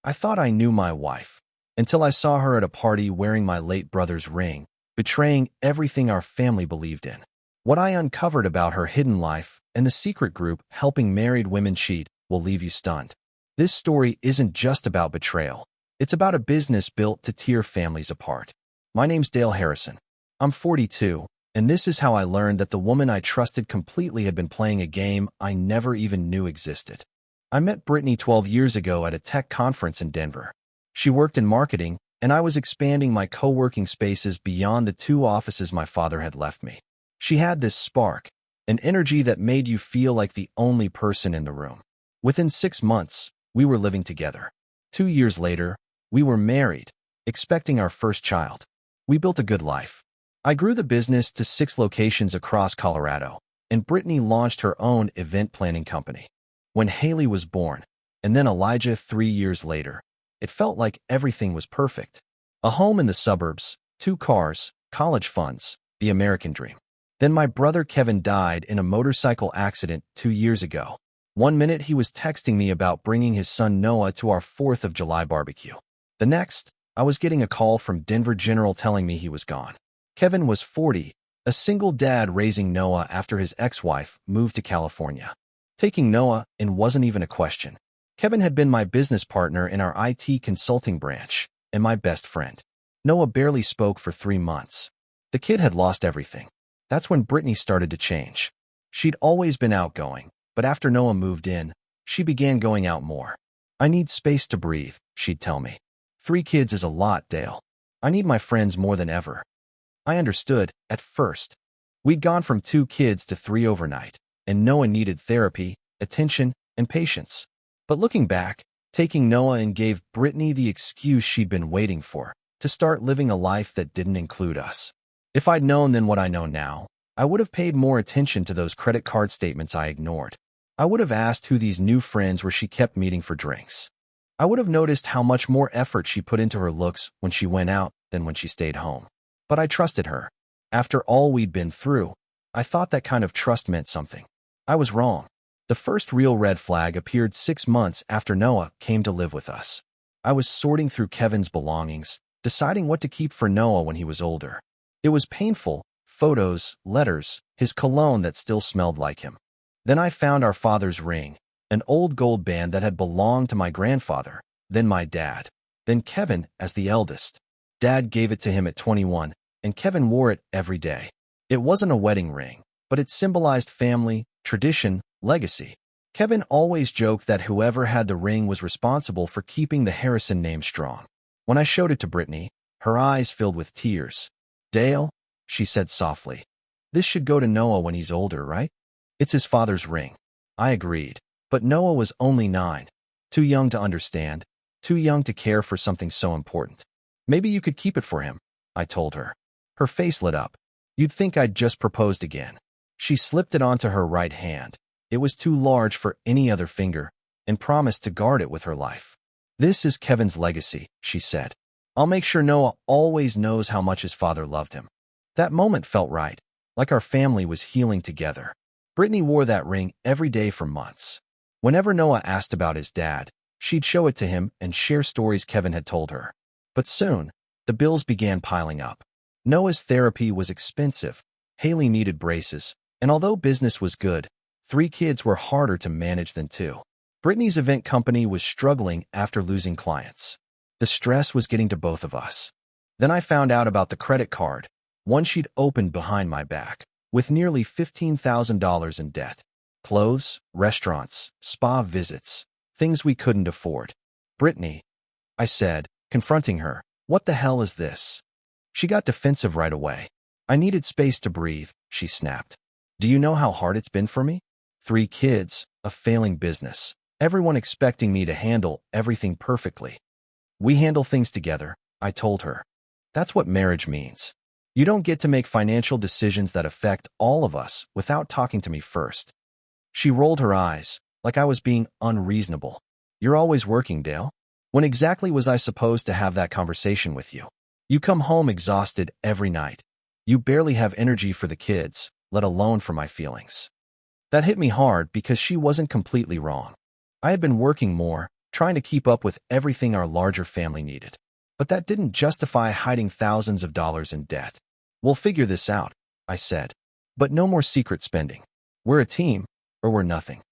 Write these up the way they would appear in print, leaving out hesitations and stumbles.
I thought I knew my wife, until I saw her at a party wearing my late brother's ring, betraying everything our family believed in. What I uncovered about her hidden life and the secret group helping married women cheat will leave you stunned. This story isn't just about betrayal. It's about a business built to tear families apart. My name's Dale Harrison. I'm 42, and this is how I learned that the woman I trusted completely had been playing a game I never even knew existed. I met Brittany 12 years ago at a tech conference in Denver. She worked in marketing, and I was expanding my co-working spaces beyond the 2 offices my father had left me. She had this spark, an energy that made you feel like the only person in the room. Within 6 months, we were living together. 2 years later, we were married, expecting our first child. We built a good life. I grew the business to 6 locations across Colorado, and Brittany launched her own event planning company. When Haley was born, and then Elijah 3 years later, it felt like everything was perfect. A home in the suburbs, 2 cars, college funds, the American dream. Then my brother Kevin died in a motorcycle accident 2 years ago. One minute he was texting me about bringing his son Noah to our 4th of July barbecue. The next, I was getting a call from Denver General telling me he was gone. Kevin was 40, a single dad raising Noah after his ex-wife moved to California. Taking Noah in wasn't even a question. Kevin had been my business partner in our IT consulting branch and my best friend. Noah barely spoke for 3 months. The kid had lost everything. That's when Brittany started to change. She'd always been outgoing, but after Noah moved in, she began going out more. "I need space to breathe," she'd tell me. 3 kids is a lot, Dale. I need my friends more than ever." I understood, at first. We'd gone from 2 kids to 3 overnight, and Noah needed therapy, attention, and patience. But looking back, taking Noah in gave Brittany the excuse she'd been waiting for, to start living a life that didn't include us. If I'd known then what I know now, I would have paid more attention to those credit card statements I ignored. I would have asked who these new friends were she kept meeting for drinks. I would have noticed how much more effort she put into her looks when she went out than when she stayed home. But I trusted her. After all we'd been through, I thought that kind of trust meant something. I was wrong. The first real red flag appeared 6 months after Noah came to live with us. I was sorting through Kevin's belongings, deciding what to keep for Noah when he was older. It was painful. Photos, letters, his cologne that still smelled like him. Then I found our father's ring, an old gold band that had belonged to my grandfather, then my dad, then Kevin as the eldest. Dad gave it to him at 21, and Kevin wore it every day. It wasn't a wedding ring, but it symbolized family, tradition, legacy. Kevin always joked that whoever had the ring was responsible for keeping the Harrison name strong. When I showed it to Brittany, her eyes filled with tears. "Dale," she said softly, "this should go to Noah when he's older, right?" "It's his father's ring." I agreed, but Noah was only 9. Too young to understand, too young to care for something so important. "Maybe you could keep it for him," I told her. Her face lit up. "You'd think I'd just proposed again." She slipped it onto her right hand. It was too large for any other finger, and promised to guard it with her life. "This is Kevin's legacy," she said. "I'll make sure Noah always knows how much his father loved him." That moment felt right, like our family was healing together. Brittany wore that ring every day for months. Whenever Noah asked about his dad, she'd show it to him and share stories Kevin had told her. But soon, the bills began piling up. Noah's therapy was expensive, Haley needed braces, and although business was good, 3 kids were harder to manage than 2. Brittany's event company was struggling after losing clients. The stress was getting to both of us. Then I found out about the credit card, one she'd opened behind my back, with nearly $15,000 in debt. Clothes, restaurants, spa visits, things we couldn't afford. "Brittany," I said, confronting her, "what the hell is this?" She got defensive right away. "I needed space to breathe," she snapped. "Do you know how hard it's been for me? 3 kids, a failing business, everyone expecting me to handle everything perfectly." "We handle things together," I told her. "That's what marriage means. You don't get to make financial decisions that affect all of us without talking to me first." She rolled her eyes, like I was being unreasonable. "You're always working, Dale. When exactly was I supposed to have that conversation with you? You come home exhausted every night. You barely have energy for the kids, let alone for my feelings." That hit me hard because she wasn't completely wrong. I had been working more, trying to keep up with everything our larger family needed. But that didn't justify hiding thousands of dollars in debt. We'll figure this out, I said. But no more secret spending. We're a team, or we're nothing.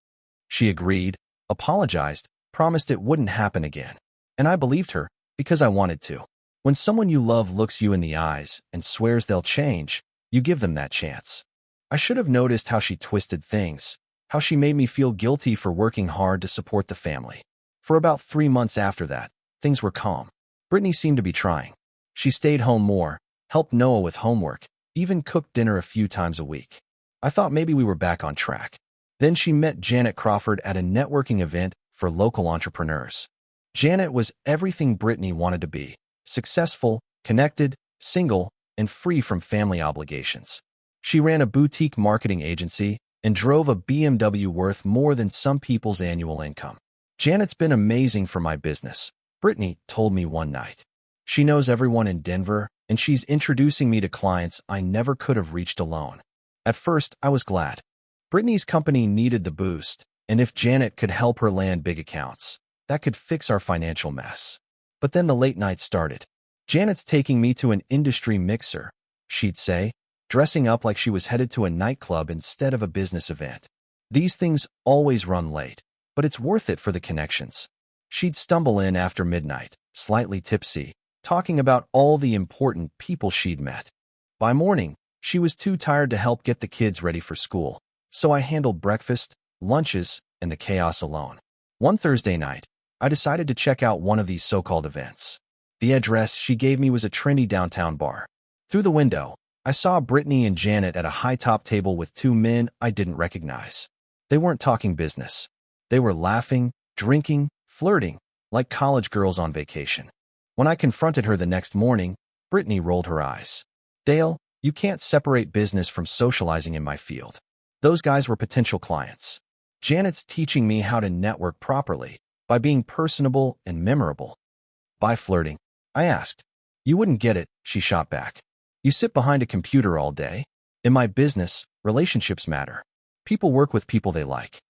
She agreed, apologized, promised it wouldn't happen again. And I believed her, because I wanted to. When someone you love looks you in the eyes and swears they'll change, you give them that chance. I should have noticed how she twisted things, how she made me feel guilty for working hard to support the family. For about 3 months after that, things were calm. Brittany seemed to be trying. She stayed home more, helped Noah with homework, even cooked dinner a few times a week. I thought maybe we were back on track. Then she met Janet Crawford at a networking event for local entrepreneurs. Janet was everything Brittany wanted to be: successful, connected, single, and free from family obligations. She ran a boutique marketing agency and drove a BMW worth more than some people's annual income. Janet's been amazing for my business, Brittany told me one night. She knows everyone in Denver, and she's introducing me to clients I never could have reached alone. At first, I was glad. Brittany's company needed the boost, and if Janet could help her land big accounts, that could fix our financial mess. But then the late nights started. Janet's taking me to an industry mixer, she'd say, dressing up like she was headed to a nightclub instead of a business event. These things always run late, but it's worth it for the connections. She'd stumble in after midnight, slightly tipsy, talking about all the important people she'd met. By morning, she was too tired to help get the kids ready for school, so I handled breakfast, lunches, and the chaos alone. One Thursday night, I decided to check out one of these so-called events. The address she gave me was a trendy downtown bar. Through the window, I saw Brittany and Janet at a high-top table with 2 men I didn't recognize. They weren't talking business. They were laughing, drinking, flirting, like college girls on vacation. When I confronted her the next morning, Brittany rolled her eyes. "Dale, you can't separate business from socializing in my field." Those guys were potential clients. Janet's teaching me how to network properly, by being personable and memorable. "By flirting?" I asked. "You wouldn't get it," she shot back. "You sit behind a computer all day. In my business, relationships matter. People work with people they like."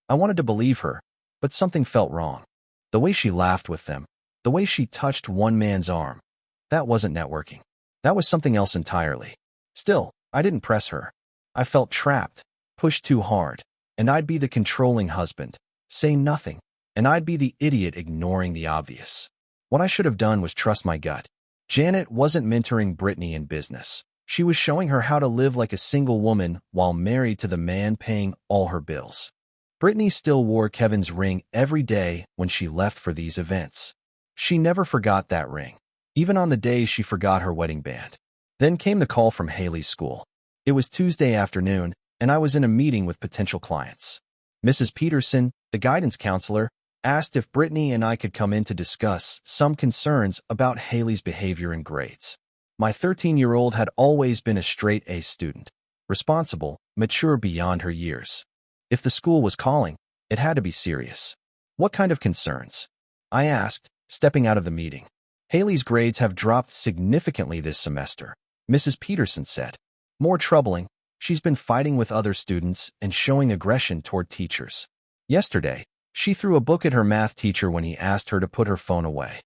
I wanted to believe her, but something felt wrong. The way she laughed with them, the way she touched one man's arm, that wasn't networking. That was something else entirely. Still, I didn't press her. I felt trapped, pushed too hard, and I'd be the controlling husband, say nothing, and I'd be the idiot ignoring the obvious. What I should have done was trust my gut. Janet wasn't mentoring Brittany in business. She was showing her how to live like a single woman while married to the man paying all her bills. Brittany still wore Kevin's ring every day when she left for these events. She never forgot that ring, even on the days she forgot her wedding band. Then came the call from Haley's school. It was Tuesday afternoon, and I was in a meeting with potential clients. Mrs. Peterson, the guidance counselor, asked if Brittany and I could come in to discuss some concerns about Haley's behavior and grades. My 13-year-old had always been a straight A student, responsible, mature beyond her years. If the school was calling, it had to be serious. "What kind of concerns?" I asked, stepping out of the meeting. "Haley's grades have dropped significantly this semester," Mrs. Peterson said. "More troubling, she's been fighting with other students and showing aggression toward teachers. Yesterday, she threw a book at her math teacher when he asked her to put her phone away."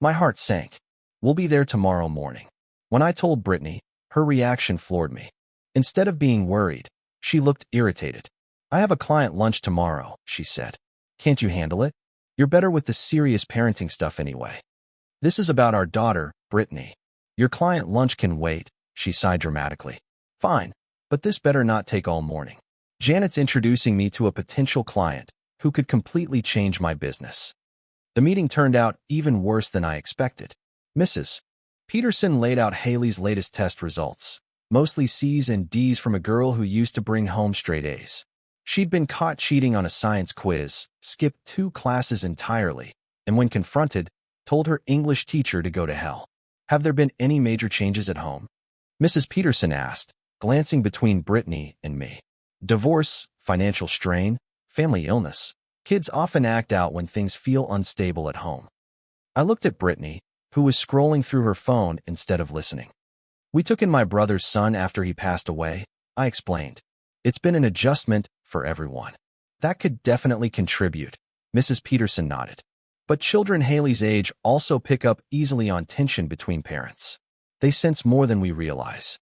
My heart sank. "We'll be there tomorrow morning." When I told Brittany, her reaction floored me. Instead of being worried, she looked irritated. "I have a client lunch tomorrow," she said. "Can't you handle it? You're better with the serious parenting stuff anyway." "This is about our daughter, Brittany. Your client lunch can wait," she sighed dramatically. "Fine, but this better not take all morning. Janet's introducing me to a potential client who could completely change my business." The meeting turned out even worse than I expected. Mrs. Peterson laid out Haley's latest test results, mostly C's and D's from a girl who used to bring home straight A's. She'd been caught cheating on a science quiz, skipped 2 classes entirely, and when confronted, told her English teacher to go to hell. "Have there been any major changes at home?" Mrs. Peterson asked, glancing between Brittany and me. "Divorce, financial strain, family illness. Kids often act out when things feel unstable at home." I looked at Brittany, who was scrolling through her phone instead of listening. "We took in my brother's son after he passed away," I explained. "It's been an adjustment for everyone." "That could definitely contribute," Mrs. Peterson nodded. But children Haley's age also pick up easily on tension between parents. They sense more than we realize.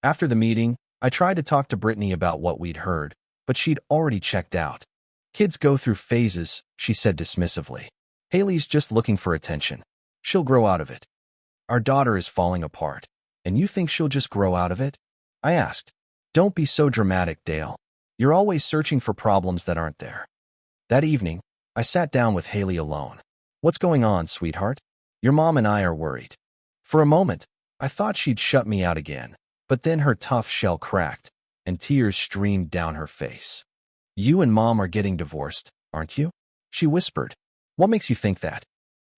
After the meeting, I tried to talk to Brittany about what we'd heard, but she'd already checked out. Kids go through phases, she said dismissively. Haley's just looking for attention. She'll grow out of it. Our daughter is falling apart, and you think she'll just grow out of it? I asked. Don't be so dramatic, Dale. You're always searching for problems that aren't there. That evening, I sat down with Haley alone. What's going on, sweetheart? Your mom and I are worried. For a moment, I thought she'd shut me out again, but then her tough shell cracked, and tears streamed down her face. You and Mom are getting divorced, aren't you? She whispered. What makes you think that?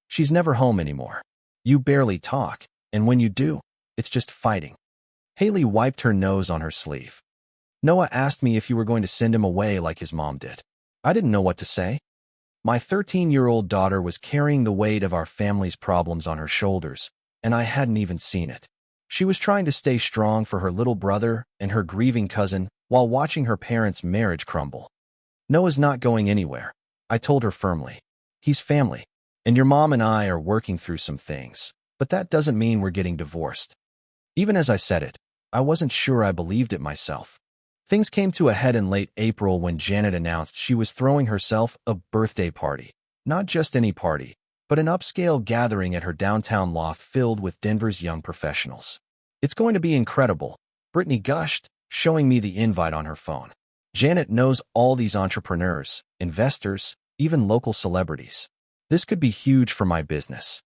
She's never home anymore. You barely talk, and when you do, it's just fighting. Haley wiped her nose on her sleeve. Noah asked me if you were going to send him away like his mom did. I didn't know what to say. My 13-year-old daughter was carrying the weight of our family's problems on her shoulders, and I hadn't even seen it. She was trying to stay strong for her little brother and her grieving cousin while watching her parents' marriage crumble. Noah's not going anywhere, I told her firmly. He's family, and your mom and I are working through some things, but that doesn't mean we're getting divorced. Even as I said it, I wasn't sure I believed it myself. Things came to a head in late April when Janet announced she was throwing herself a birthday party. Not just any party, but an upscale gathering at her downtown loft filled with Denver's young professionals. It's going to be incredible, Brittany gushed, showing me the invite on her phone. Janet knows all these entrepreneurs, investors, even local celebrities. This could be huge for my business.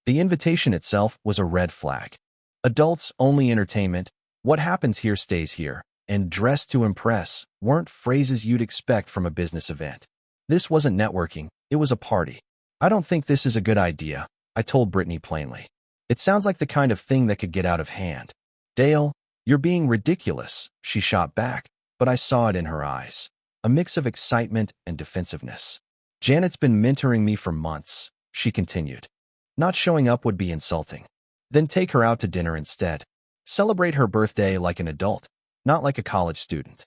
The invitation itself was a red flag. Adults-only entertainment, what happens here stays here, and dress to impress weren't phrases you'd expect from a business event. This wasn't networking, it was a party. I don't think this is a good idea, I told Brittany plainly. It sounds like the kind of thing that could get out of hand. Dale, you're being ridiculous, she shot back, but I saw it in her eyes. A mix of excitement and defensiveness. Janet's been mentoring me for months, she continued. Not showing up would be insulting. Then take her out to dinner instead. Celebrate her birthday like an adult, not like a college student.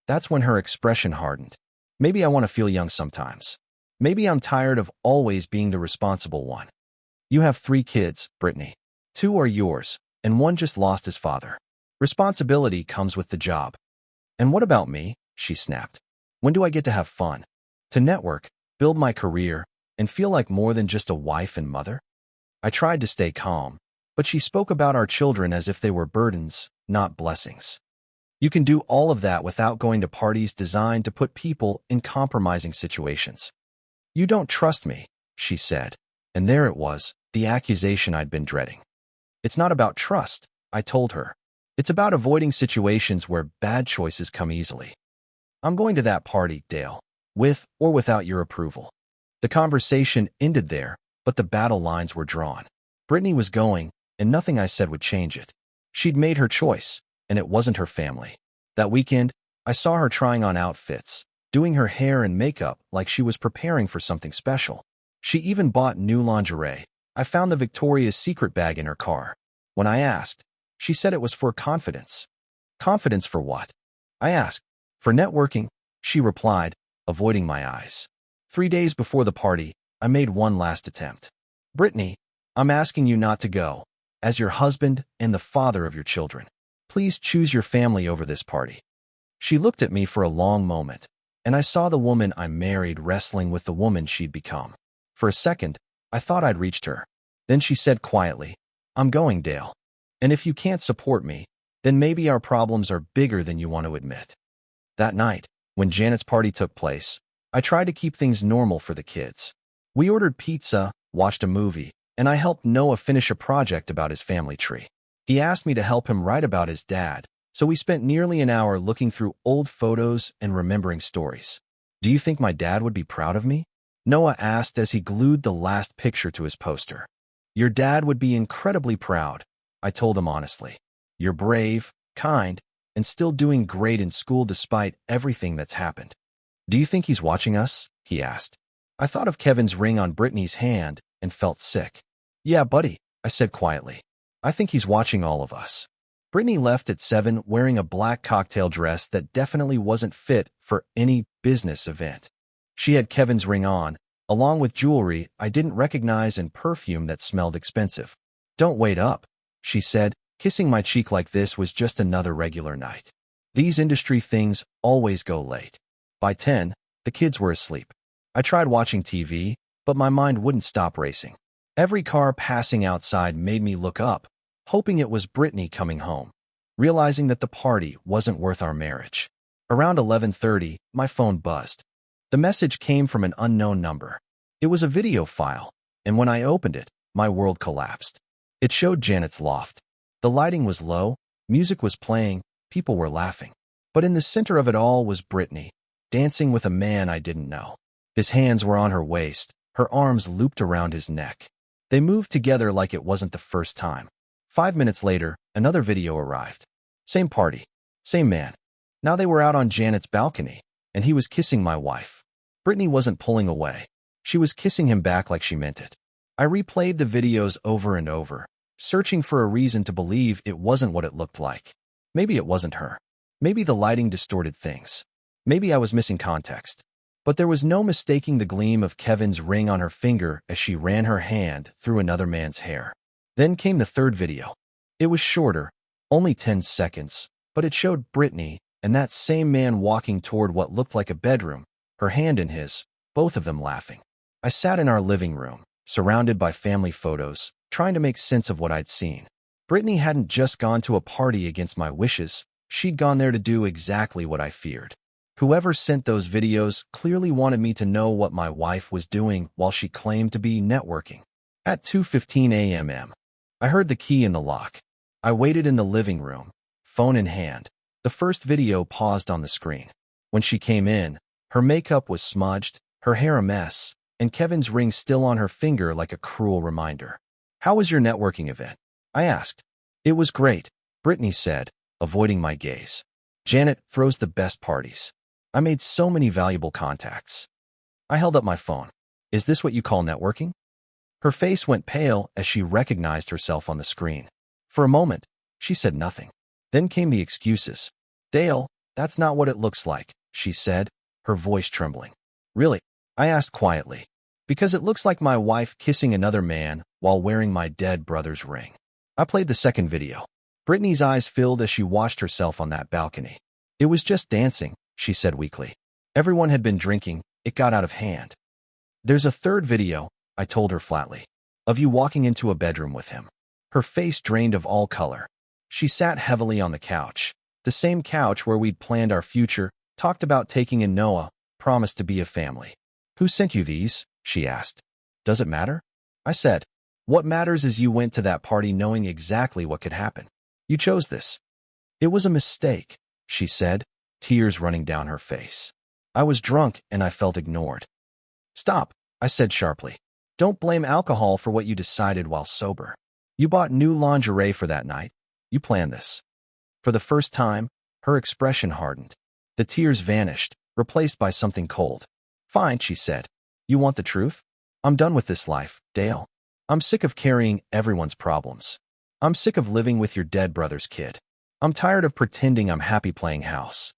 That's when her expression hardened. Maybe I want to feel young sometimes. Maybe I'm tired of always being the responsible one. You have 3 kids, Brittany. 2 are yours, and 1 just lost his father. Responsibility comes with the job. And what about me? She snapped. When do I get to have fun? To network, build my career, and feel like more than just a wife and mother? I tried to stay calm, but she spoke about our children as if they were burdens, not blessings. You can do all of that without going to parties designed to put people in compromising situations. You don't trust me, she said, and there it was, the accusation I'd been dreading. It's not about trust, I told her. It's about avoiding situations where bad choices come easily. I'm going to that party, Dale, with or without your approval. The conversation ended there, but the battle lines were drawn. Brittany was going, and nothing I said would change it. She'd made her choice, and it wasn't her family. That weekend, I saw her trying on outfits, doing her hair and makeup like she was preparing for something special. She even bought new lingerie. I found the Victoria's Secret bag in her car. When I asked, she said it was for confidence. Confidence for what? I asked. For networking, she replied, avoiding my eyes. 3 days before the party, I made one last attempt. Brittany, I'm asking you not to go. As your husband and the father of your children, please choose your family over this party. She looked at me for a long moment, and I saw the woman I married wrestling with the woman she'd become. For a second, I thought I'd reached her. Then she said quietly, I'm going, Dale. And if you can't support me, then maybe our problems are bigger than you want to admit. That night, when Janet's party took place, I tried to keep things normal for the kids. We ordered pizza, watched a movie, and I helped Noah finish a project about his family tree. He asked me to help him write about his dad, so we spent nearly an hour looking through old photos and remembering stories. Do you think my dad would be proud of me? Noah asked as he glued the last picture to his poster. Your dad would be incredibly proud, I told him honestly. You're brave, kind, and still doing great in school despite everything that's happened. Do you think he's watching us? He asked. I thought of Kevin's ring on Brittany's hand and felt sick. Yeah, buddy, I said quietly. I think he's watching all of us. Brittany left at 7 wearing a black cocktail dress that definitely wasn't fit for any business event. She had Kevin's ring on, along with jewelry I didn't recognize and perfume that smelled expensive. "Don't wait up," she said. Kissing my cheek like this was just another regular night. These industry things always go late. By 10, the kids were asleep. I tried watching TV, but my mind wouldn't stop racing. Every car passing outside made me look up, hoping it was Brittany coming home, realizing that the party wasn't worth our marriage. Around 11:30, my phone buzzed. The message came from an unknown number. It was a video file, and when I opened it, my world collapsed. It showed Janet's loft. The lighting was low, music was playing, people were laughing. But in the center of it all was Brittany, dancing with a man I didn't know. His hands were on her waist, her arms looped around his neck. They moved together like it wasn't the first time. 5 minutes later, another video arrived. Same party, same man. Now they were out on Janet's balcony, and he was kissing my wife. Brittany wasn't pulling away. She was kissing him back like she meant it. I replayed the videos over and over, searching for a reason to believe it wasn't what it looked like. Maybe it wasn't her. Maybe the lighting distorted things. Maybe I was missing context. But there was no mistaking the gleam of Kevin's ring on her finger as she ran her hand through another man's hair. Then came the third video. It was shorter, only 10 seconds, but it showed Brittany and that same man walking toward what looked like a bedroom, her hand in his, both of them laughing. I sat in our living room, surrounded by family photos, trying to make sense of what I'd seen. Brittany hadn't just gone to a party against my wishes, she'd gone there to do exactly what I feared. Whoever sent those videos clearly wanted me to know what my wife was doing while she claimed to be networking. At 2:15 a.m., I heard the key in the lock. I waited in the living room, phone in hand. The first video paused on the screen. When she came in, her makeup was smudged, her hair a mess, and Kevin's ring still on her finger like a cruel reminder. "How was your networking event?" I asked. "It was great," Brittany said, avoiding my gaze. "Janet throws the best parties. I made so many valuable contacts." I held up my phone. "Is this what you call networking?" Her face went pale as she recognized herself on the screen. For a moment, she said nothing. Then came the excuses. "Dale, that's not what it looks like," she said, her voice trembling. "Really?" I asked quietly. "Because it looks like my wife kissing another man while wearing my dead brother's ring." I played the second video. Brittany's eyes filled as she watched herself on that balcony. "It was just dancing," she said weakly. "Everyone had been drinking, it got out of hand." "There's a third video," I told her flatly, "of you walking into a bedroom with him." Her face drained of all color. She sat heavily on the couch, the same couch where we'd planned our future, talked about taking in Noah, promised to be a family. "Who sent you these?" she asked. "Does it matter?" I said. "What matters is you went to that party knowing exactly what could happen. You chose this." "It was a mistake," she said, tears running down her face. "I was drunk and I felt ignored." "Stop," I said sharply. "Don't blame alcohol for what you decided while sober. You bought new lingerie for that night. You planned this." For the first time, her expression hardened. The tears vanished, replaced by something cold. "Fine," she said. "You want the truth? I'm done with this life, Dale. I'm sick of carrying everyone's problems. I'm sick of living with your dead brother's kid. I'm tired of pretending I'm happy playing house."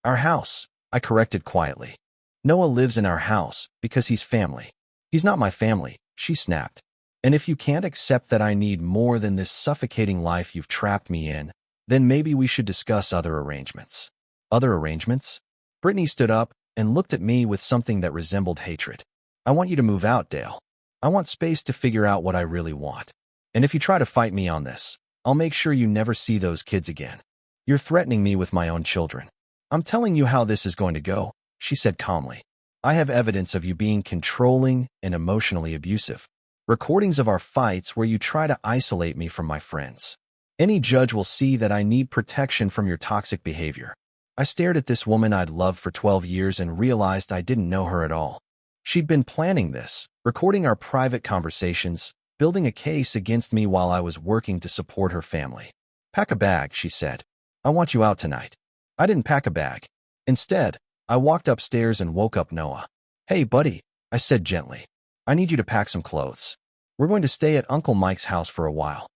"Our house," I corrected quietly. "Noah lives in our house because he's family." "He's not my family," she snapped. "And if you can't accept that I need more than this suffocating life you've trapped me in, then maybe we should discuss other arrangements." "Other arrangements?" Brittany stood up and looked at me with something that resembled hatred. "I want you to move out, Dale. I want space to figure out what I really want. And if you try to fight me on this, I'll make sure you never see those kids again. You're threatening me with my own children." "I'm telling you how this is going to go," she said calmly. "I have evidence of you being controlling and emotionally abusive. Recordings of our fights where you try to isolate me from my friends. Any judge will see that I need protection from your toxic behavior." I stared at this woman I'd loved for 12 years and realized I didn't know her at all. She'd been planning this, recording our private conversations, building a case against me while I was working to support her family. "Pack a bag," she said. "I want you out tonight." I didn't pack a bag. Instead, I walked upstairs and woke up Noah. "Hey, buddy," I said gently. "I need you to pack some clothes. We're going to stay at Uncle Mike's house for a while."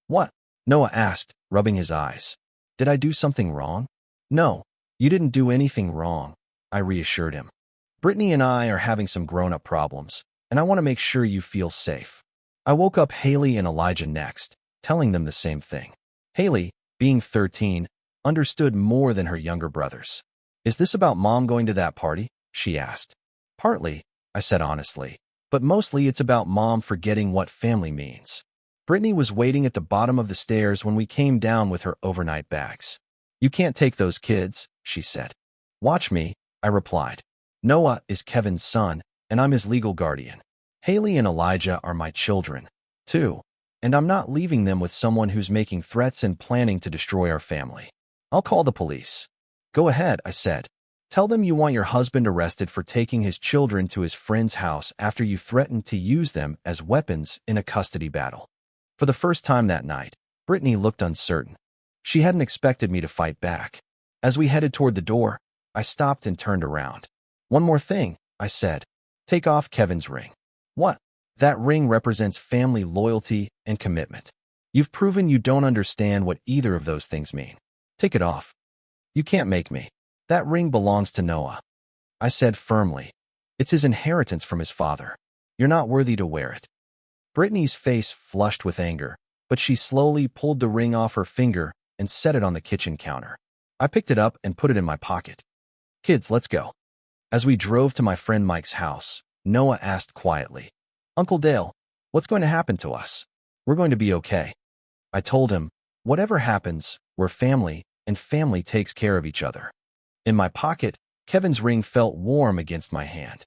"What?" Noah asked, rubbing his eyes. "Did I do something wrong?" "No, you didn't do anything wrong," I reassured him. Brittany and I are having some grown-up problems, and I want to make sure you feel safe. I woke up Haley and Elijah next, telling them the same thing. Haley, being 13, understood more than her younger brothers. Is this about Mom going to that party? She asked. Partly, I said honestly, but mostly it's about Mom forgetting what family means. Brittany was waiting at the bottom of the stairs when we came down with her overnight bags. You can't take those kids, she said. Watch me, I replied. Noah is Kevin's son, and I'm his legal guardian. Haley and Elijah are my children, too, and I'm not leaving them with someone who's making threats and planning to destroy our family. I'll call the police. Go ahead, I said. Tell them you want your husband arrested for taking his children to his friend's house after you threatened to use them as weapons in a custody battle. For the first time that night, Brittany looked uncertain. She hadn't expected me to fight back. As we headed toward the door, I stopped and turned around. One more thing, I said. Take off Kevin's ring. What? That ring represents family loyalty and commitment. You've proven you don't understand what either of those things mean. Take it off. You can't make me. That ring belongs to Noah. I said firmly. It's his inheritance from his father. You're not worthy to wear it. Brittany's face flushed with anger, but she slowly pulled the ring off her finger and set it on the kitchen counter. I picked it up and put it in my pocket. Kids, let's go. As we drove to my friend Mike's house, Noah asked quietly, Uncle Dale, what's going to happen to us? We're going to be okay. I told him, whatever happens, we're family, and family takes care of each other. In my pocket, Kevin's ring felt warm against my hand.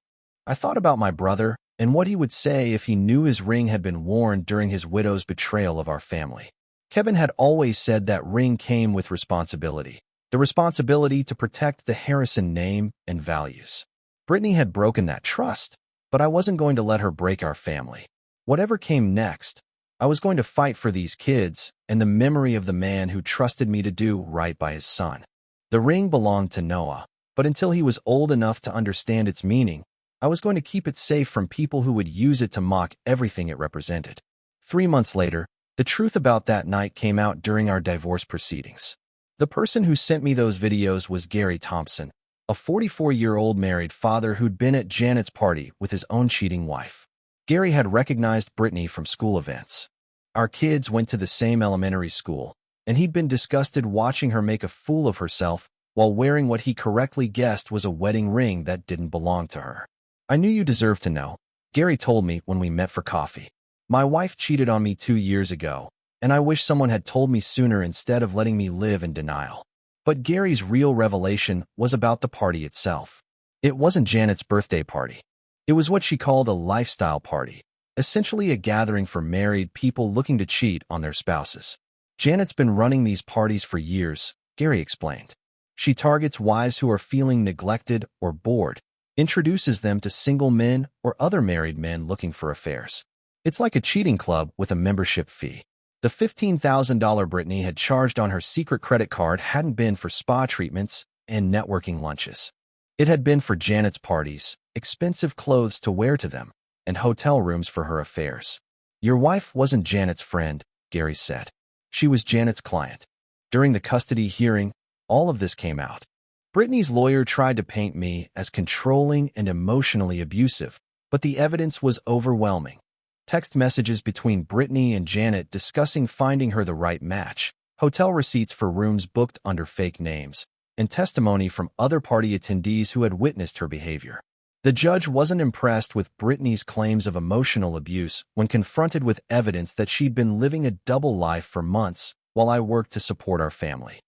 I thought about my brother and what he would say if he knew his ring had been worn during his widow's betrayal of our family. Kevin had always said that ring came with responsibility, the responsibility to protect the Harrison name and values. Brittany had broken that trust, but I wasn't going to let her break our family. Whatever came next, I was going to fight for these kids and the memory of the man who trusted me to do right by his son. The ring belonged to Noah, but until he was old enough to understand its meaning, I was going to keep it safe from people who would use it to mock everything it represented. 3 months later, the truth about that night came out during our divorce proceedings. The person who sent me those videos was Gary Thompson, a 44-year-old married father who'd been at Janet's party with his own cheating wife. Gary had recognized Brittany from school events. Our kids went to the same elementary school, and he'd been disgusted watching her make a fool of herself while wearing what he correctly guessed was a wedding ring that didn't belong to her. I knew you deserved to know, Gary told me when we met for coffee. My wife cheated on me 2 years ago, and I wish someone had told me sooner instead of letting me live in denial. But Gary's real revelation was about the party itself. It wasn't Janet's birthday party. It was what she called a lifestyle party, essentially a gathering for married people looking to cheat on their spouses. Janet's been running these parties for years, Gary explained. She targets wives who are feeling neglected or bored, introduces them to single men or other married men looking for affairs. It's like a cheating club with a membership fee. The $15,000 Brittany had charged on her secret credit card hadn't been for spa treatments and networking lunches. It had been for Janet's parties, expensive clothes to wear to them, and hotel rooms for her affairs. Your wife wasn't Janet's friend, Gary said. She was Janet's client. During the custody hearing, all of this came out. Brittany's lawyer tried to paint me as controlling and emotionally abusive, but the evidence was overwhelming. Text messages between Brittany and Janet discussing finding her the right match, hotel receipts for rooms booked under fake names, and testimony from other party attendees who had witnessed her behavior. The judge wasn't impressed with Brittany's claims of emotional abuse when confronted with evidence that she'd been living a double life for months while I worked to support our family.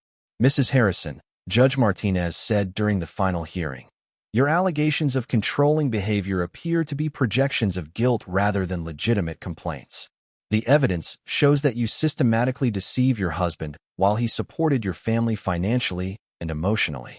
Mrs. Harrison, Judge Martinez said during the final hearing, your allegations of controlling behavior appear to be projections of guilt rather than legitimate complaints. The evidence shows that you systematically deceive your husband while he supported your family financially and emotionally.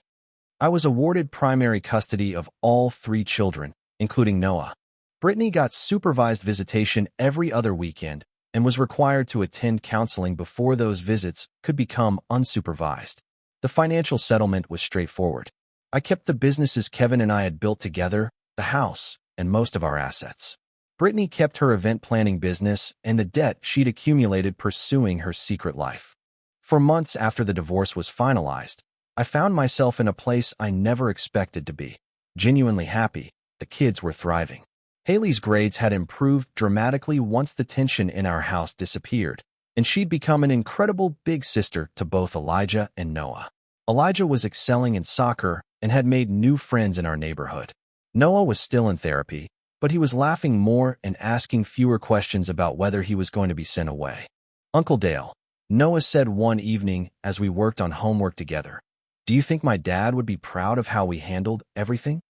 I was awarded primary custody of all 3 children, including Noah. Brittany got supervised visitation every other weekend and was required to attend counseling before those visits could become unsupervised. The financial settlement was straightforward. I kept the businesses Kevin and I had built together, the house, and most of our assets. Brittany kept her event planning business and the debt she'd accumulated pursuing her secret life. For months after the divorce was finalized, I found myself in a place I never expected to be. genuinely happy. The kids were thriving. Haley's grades had improved dramatically once the tension in our house disappeared, and she'd become an incredible big sister to both Elijah and Noah. Elijah was excelling in soccer and had made new friends in our neighborhood. Noah was still in therapy, but he was laughing more and asking fewer questions about whether he was going to be sent away. "Uncle Dale," Noah said one evening as we worked on homework together, "do you think my dad would be proud of how we handled everything?"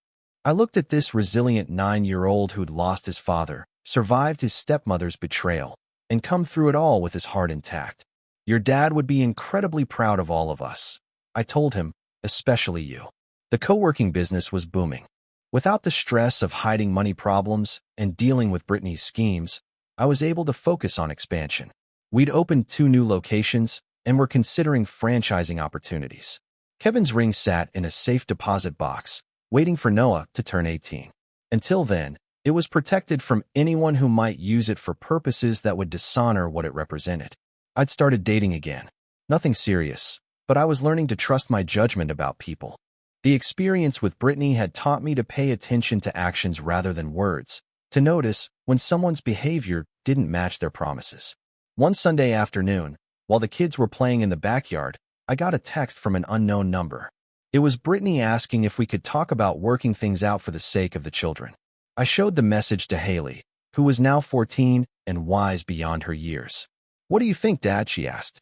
I looked at this resilient 9-year-old who'd lost his father, survived his stepmother's betrayal, and come through it all with his heart intact. "Your dad would be incredibly proud of all of us," I told him, "especially you." The co-working business was booming. Without the stress of hiding money problems and dealing with Brittany's schemes, I was able to focus on expansion. We'd opened 2 new locations and were considering franchising opportunities. Kevin's ring sat in a safe deposit box, waiting for Noah to turn 18. Until then, it was protected from anyone who might use it for purposes that would dishonor what it represented. I'd started dating again. Nothing serious, but I was learning to trust my judgment about people. The experience with Brittany had taught me to pay attention to actions rather than words, to notice when someone's behavior didn't match their promises. One Sunday afternoon, while the kids were playing in the backyard, I got a text from an unknown number. It was Brittany asking if we could talk about working things out for the sake of the children. I showed the message to Haley, who was now 14 and wise beyond her years. "What do you think, Dad?" she asked.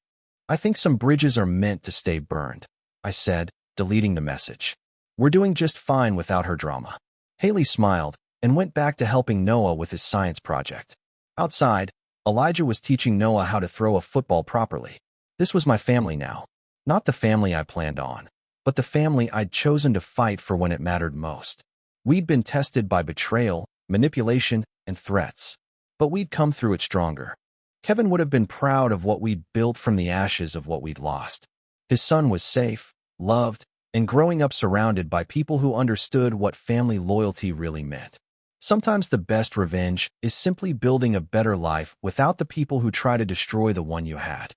"I think some bridges are meant to stay burned," I said, deleting the message. "We're doing just fine without her drama." Haley smiled and went back to helping Noah with his science project. Outside, Elijah was teaching Noah how to throw a football properly. This was my family now. Not the family I planned on, but the family I'd chosen to fight for when it mattered most. We'd been tested by betrayal, manipulation, and threats, but we'd come through it stronger. Kevin would have been proud of what we'd built from the ashes of what we'd lost. His son was safe, loved, and growing up surrounded by people who understood what family loyalty really meant. Sometimes the best revenge is simply building a better life without the people who try to destroy the one you had.